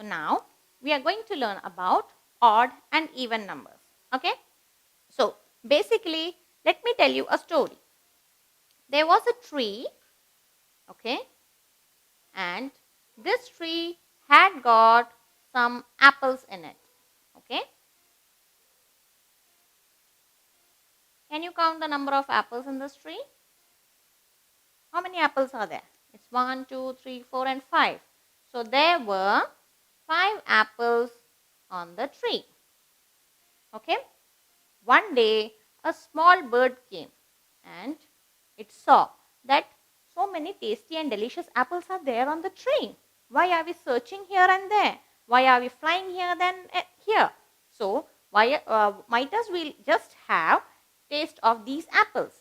So now we are going to learn about odd and even numbers. Okay. So basically, let me tell you a story. There was a tree, okay, and this tree had got some apples in it. Okay. Can you count the number of apples in this tree? How many apples are there? It's 1, 2, 3, 4, and 5. So there were 5 apples on the tree. Okay. One day, a small bird came and it saw that so many tasty and delicious apples are there on the tree. Why are we searching here and there? Why are we flying here then here? So, might as well just have taste of these apples.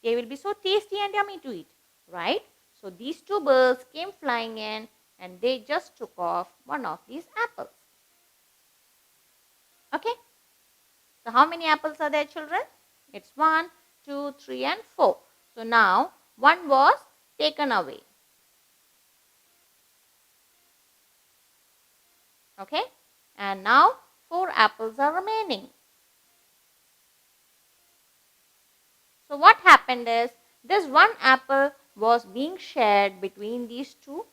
They will be so tasty and yummy to eat, right? So, these two birds came flying in and they just took off one of these apples. Okay. So, how many apples are there, children? It's 1, 2, 3, and 4. So, now one was taken away. Okay. And now 4 apples are remaining. So, what happened is this one apple was being shared between these two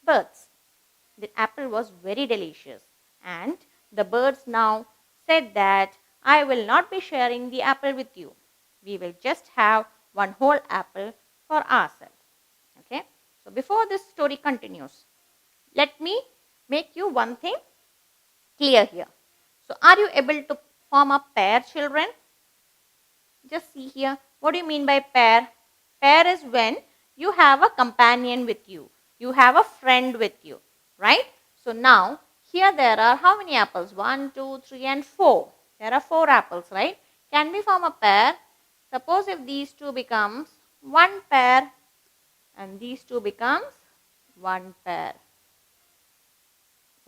birds. The apple was very delicious and the birds now said that I will not be sharing the apple with you. We will just have one whole apple for ourselves. Okay. So before this story continues, let me make you one thing clear here. So are you able to form a pair, children? Just see here. What do you mean by pair? Pair is when you have a companion with you. You have a friend with you, right? So now here there are how many apples? 1, 2, 3, and 4. There are 4 apples, right? Can we form a pair? Suppose if these two becomes one pair and these two becomes one pair.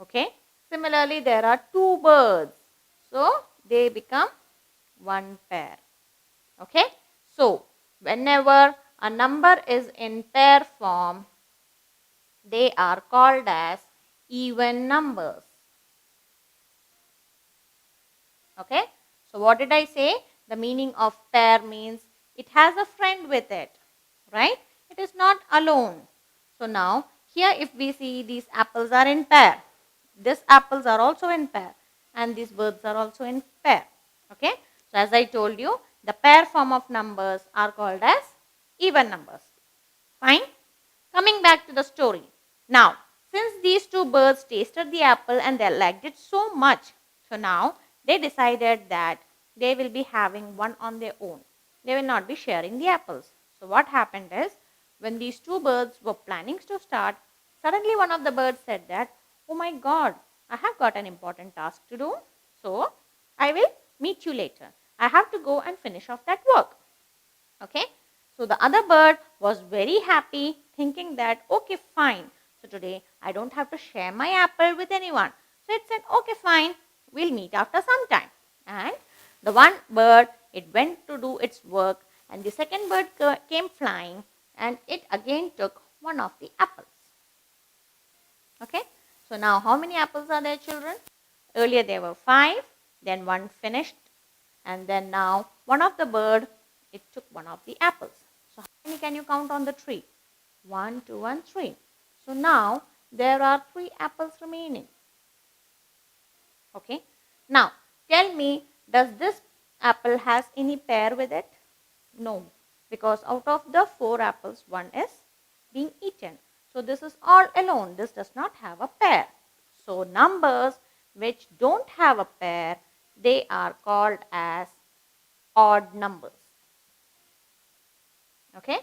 Okay. Similarly, there are 2 birds. So they become one pair. Okay. So whenever a number is in pair form, they are called as even numbers. Okay. So what did I say? The meaning of pair means it has a friend with it, right? It is not alone. So now here if we see these apples are in pair, these apples are also in pair and these birds are also in pair. Okay. So as I told you, the pair form of numbers are called as even numbers. Fine. Coming back to the story. Now, since these two birds tasted the apple and they liked it so much, so now they decided that they will be having one on their own. They will not be sharing the apples. So what happened is, when these two birds were planning to start, suddenly one of the birds said that, oh my God, I have got an important task to do. So I will meet you later. I have to go and finish off that work. Okay. So the other bird was very happy thinking that, okay, fine. So today I don't have to share my apple with anyone. So it said, okay, fine. We'll meet after some time. And the one bird, it went to do its work and the second bird came flying and it again took one of the apples. Okay. So now how many apples are there, children? Earlier there were 5, then one finished and then now one of the bird, it took one of the apples. So how many can you count on the tree? 1, 2, and 3. So now there are 3 apples remaining. Okay. Now tell me, does this apple has any pair with it? No, because out of the 4 apples, one is being eaten. So this is all alone. This does not have a pair. So numbers which don't have a pair, they are called as odd numbers. Okay.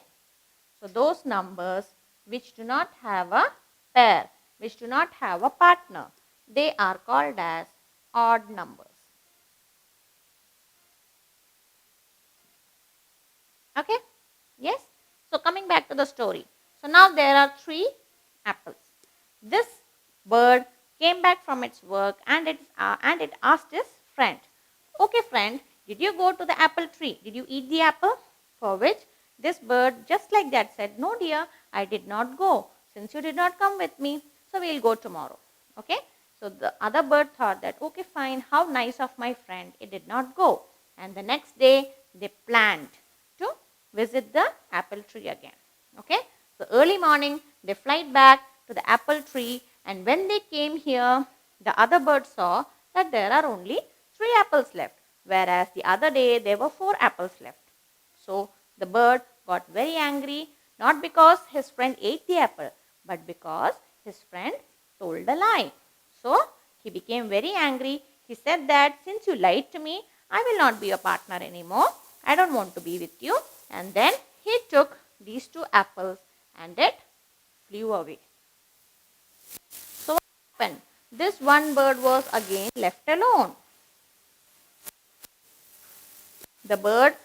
So those numbers which do not have a pair, which do not have a partner, they are called as odd numbers. Okay. Yes. So coming back to the story. So now there are 3 apples. This bird came back from its work and it asked its friend, okay friend, did you go to the apple tree? Did you eat the apple? For which this bird just like that said, no dear, I did not go since you did not come with me. So we'll go tomorrow. Okay, so the other bird thought that, okay, fine, how nice of my friend, it did not go. And the next day they planned to visit the apple tree again. Okay, so early morning they flight back to the apple tree, and when they came here, the other bird saw that there are only 3 apples left, whereas the other day there were 4 apples left. So the bird got very angry, not because his friend ate the apple, but because his friend told a lie. So he became very angry. He said that, since you lied to me, I will not be your partner anymore. I don't want to be with you. And then he took these 2 apples and it flew away. So what happened? This one bird was again left alone. The bird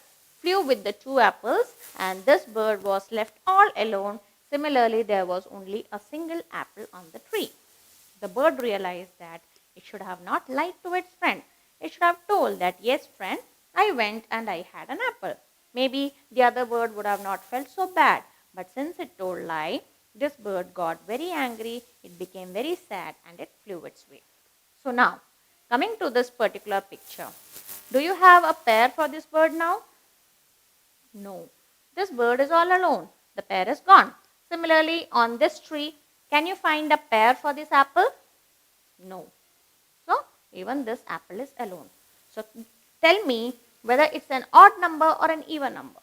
flew with the 2 apples, and this bird was left all alone. Similarly, there was only a single apple on the tree. The bird realized that it should have not lied to its friend. It should have told that, yes, friend, I went and I had an apple. Maybe the other bird would have not felt so bad. But since it told lie, this bird got very angry, it became very sad, and it flew its way. So now, coming to this particular picture, do you have a pair for this bird now? No. This bird is all alone. The pair is gone. Similarly, on this tree, can you find a pair for this apple? No. So, even this apple is alone. So, tell me whether it's an odd number or an even number.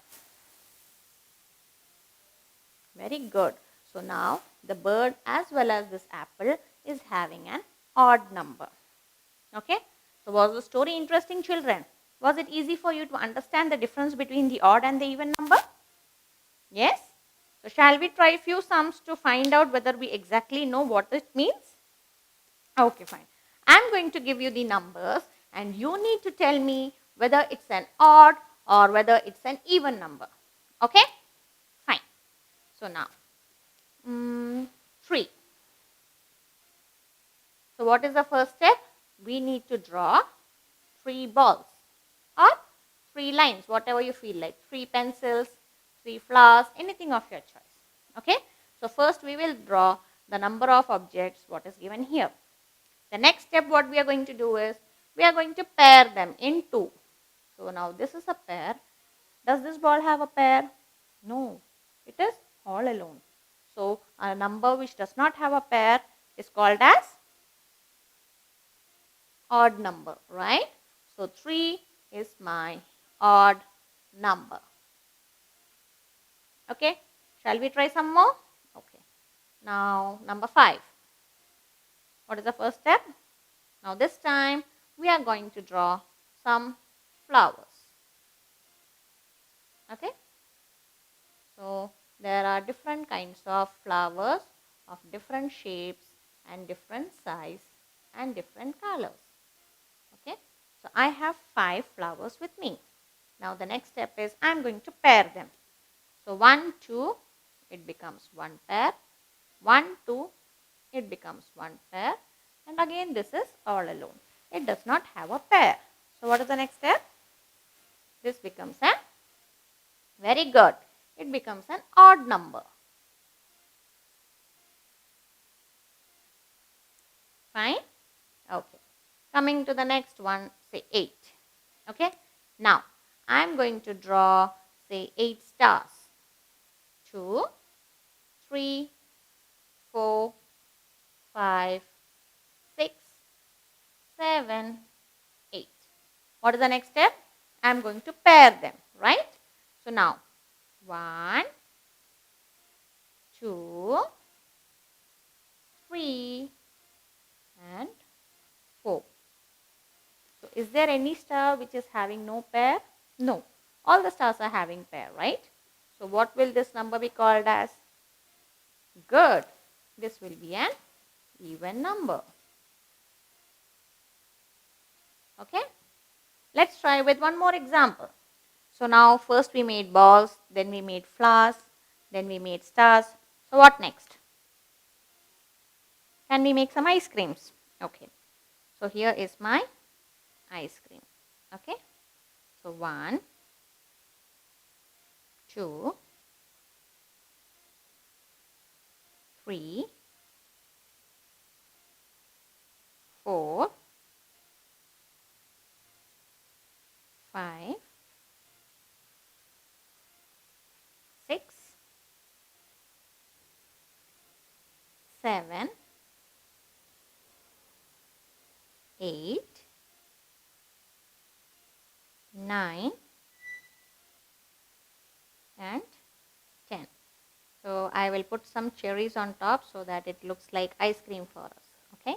Very good. So, now the bird as well as this apple is having an odd number. Okay. So, was the story interesting, children? Was it easy for you to understand the difference between the odd and the even number? Yes? So, shall we try a few sums to find out whether we exactly know what it means? Okay, fine. I am going to give you the numbers and you need to tell me whether it's an odd or whether it's an even number. Okay? Fine. So, now 3. So, what is the first step? We need to draw 3 balls or 3 lines, whatever you feel like. 3 pencils, 3 flowers, anything of your choice. Okay. So, first we will draw the number of objects what is given here. The next step what we are going to do is, we are going to pair them in 2. So, now this is a pair. Does this ball have a pair? No. It is all alone. So, a number which does not have a pair is called as odd number, right? So, 3 is my odd number. Okay. Shall we try some more? Okay. Now, number 5. What is the first step? Now, this time we are going to draw some flowers. Okay. So, there are different kinds of flowers of different shapes and different size and different colors. Okay. So, I have 5 flowers with me. Now, the next step is I am going to pair them. So, 1, 2, it becomes 1 pair. 1, 2, it becomes 1 pair. And again, this is all alone. It does not have a pair. So, what is the next step? This becomes an, very good, it becomes an odd number. Fine? Okay. Coming to the next one, say 8. Okay. Now, I am going to draw, say, 8 stars. 2, 3, 4, 5, 6, 7, 8. What is the next step? I am going to pair them, right? So, now 1, 2, 3 and 4. So, is there any star which is having no pair? No. All the stars are having pair, right? So, what will this number be called as? Good. This will be an even number. Okay. Let's try with one more example. So, now first we made balls, then we made flowers, then we made stars. So, what next? Can we make some ice creams? Okay. So, here is my ice cream. Okay. So, 1, 2, 3, 7, 8, 9 and 10. So I will put some cherries on top so that it looks like ice cream for us. Okay.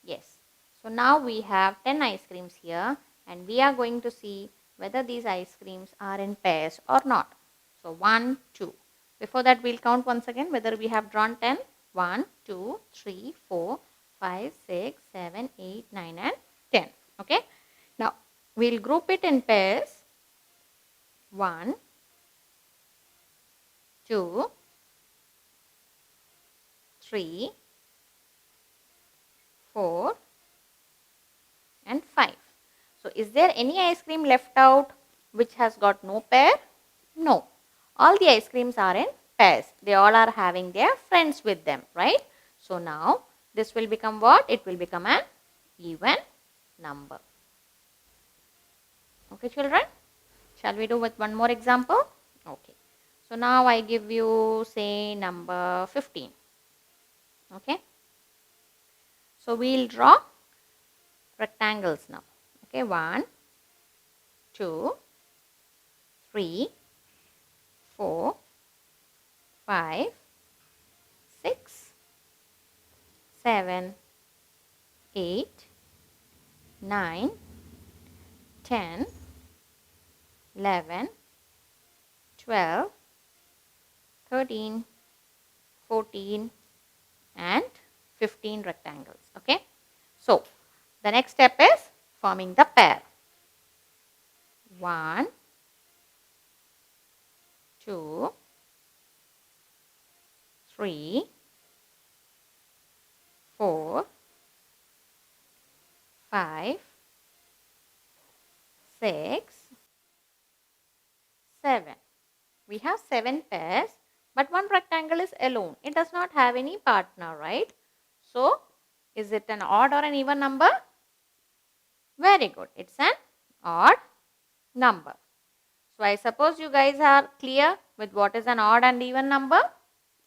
Yes. So now we have 10 ice creams here and we are going to see whether these ice creams are in pairs or not. So 1, 2. Before that we'll count once again whether we have drawn 10. 1, 2, 3, 4, 5, 6, 7, 8, 9 and 10. Okay. Now we'll group it in pairs. 1, 2, 3, 4 and 5. So is there any ice cream left out which has got no pair? No. All the ice creams are in pairs. They all are having their friends with them, right? So now this will become what? It will become an even number. Okay, children? Shall we do with one more example? Okay. So now I give you, say, number 15. Okay. So we'll draw rectangles now. Okay, 1, 2, 3, 4, 5, 6, 7, 8, 9, 10, 11, 12, 13, 14 and 15 rectangles. Okay. So the next step is forming the pair. 1, 2, 3, 4, 5, 6, 7. We have 7 pairs, but one rectangle is alone. It does not have any partner, right? So, is it an odd or an even number? Very good. It's an odd number. So, I suppose you guys are clear with what is an odd and even number.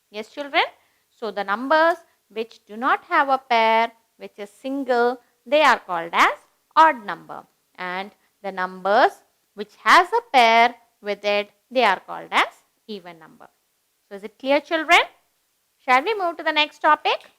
Yes, children? So, the numbers which do not have a pair, which is single, they are called as odd number. And the numbers which has a pair with it, they are called as even number. So, is it clear, children? Shall we move to the next topic?